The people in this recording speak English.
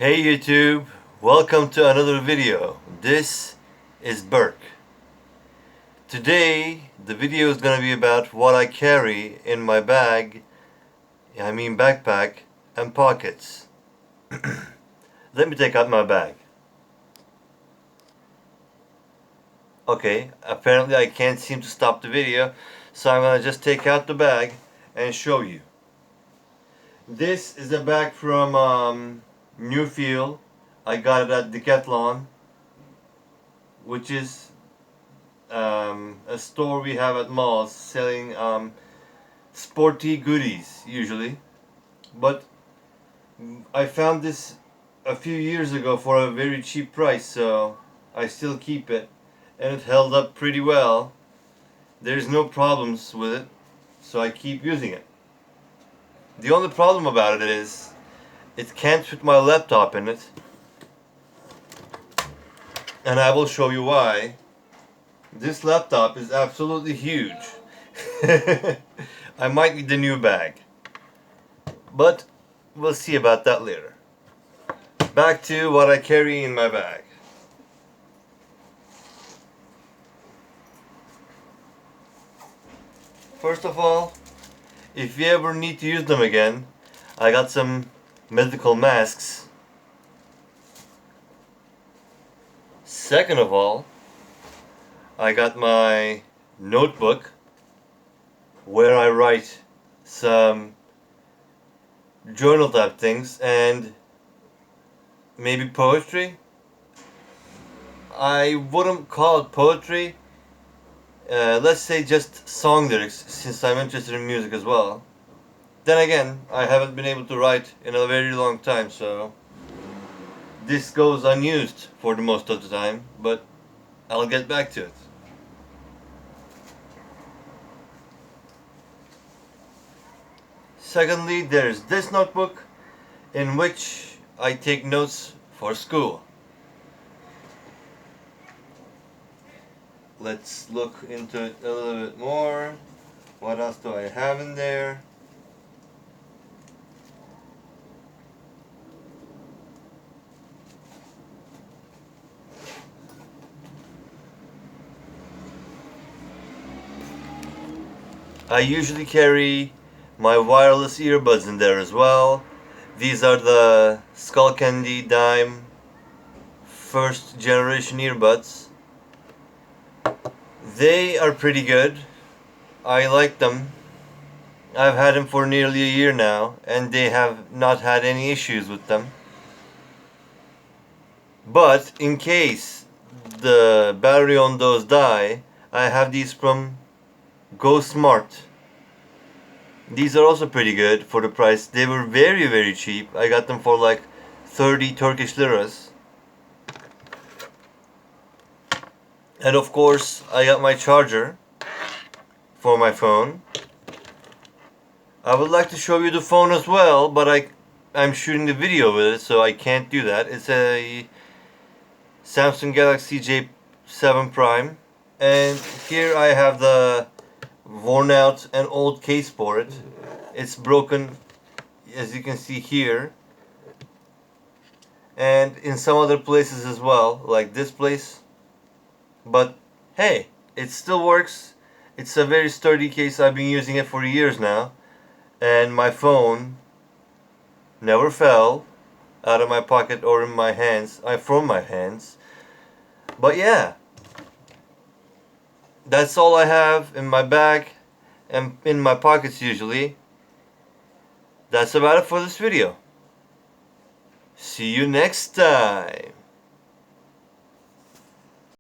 Hey YouTube, welcome to another video. This is Burke. Today the video is going to be about what I carry in my bag, backpack and pockets. Let me take out my bag. Okay, apparently I can't seem to stop the video, so I'm going to just take out the bag and show you. This is a bag from Newfield. I got it at Decathlon, which is a store we have at malls selling sporty goodies usually. But I found this a few years ago for a very cheap price, so I still keep it, and it held up pretty well. There's no problems with it, so I keep using it. The only problem about it is it can't fit my laptop in it, and I will show you why. This laptop is absolutely huge. I might need a new bag, but we'll see about that later. Back to what I carry in my bag. First of all, if you ever need to use them again, I got some medical masks. Second of all, I got my notebook where I write some journal type things and maybe poetry. I wouldn't call it poetry. Let's say just song lyrics, since I'm interested in music as well. Then again, I haven't been able to write in a very long time, so this goes unused for the most of the time, but I'll get back to it. Secondly, there's this notebook in which I take notes for school. Let's look into it a little bit more. What else do I have in there? I usually carry my wireless earbuds in there as well. These are the Skull Candy Dime first generation earbuds. They are pretty good. I like them. I've had them for nearly a year now, and they have not had any issues with them. But in case the battery on those die, I have these from Go Smart. These are also pretty good for the price. They were very cheap. I got them for like 30 Turkish liras. And of course, I got my charger for my phone. I would like to show you the phone as well, but I'm shooting the video with it, so I can't do that. It's a Samsung Galaxy J7 Prime. And here I have the worn out and old case for it. It's broken, as you can see here, and in some other places as well, like this place. But hey, it still works. It's a very sturdy case. I've been using it for years now, and my phone never fell out of my pocket or in my hands, from my hands. But yeah, that's all I have in my bag and in my pockets usually. That's about it for this video. See you next time.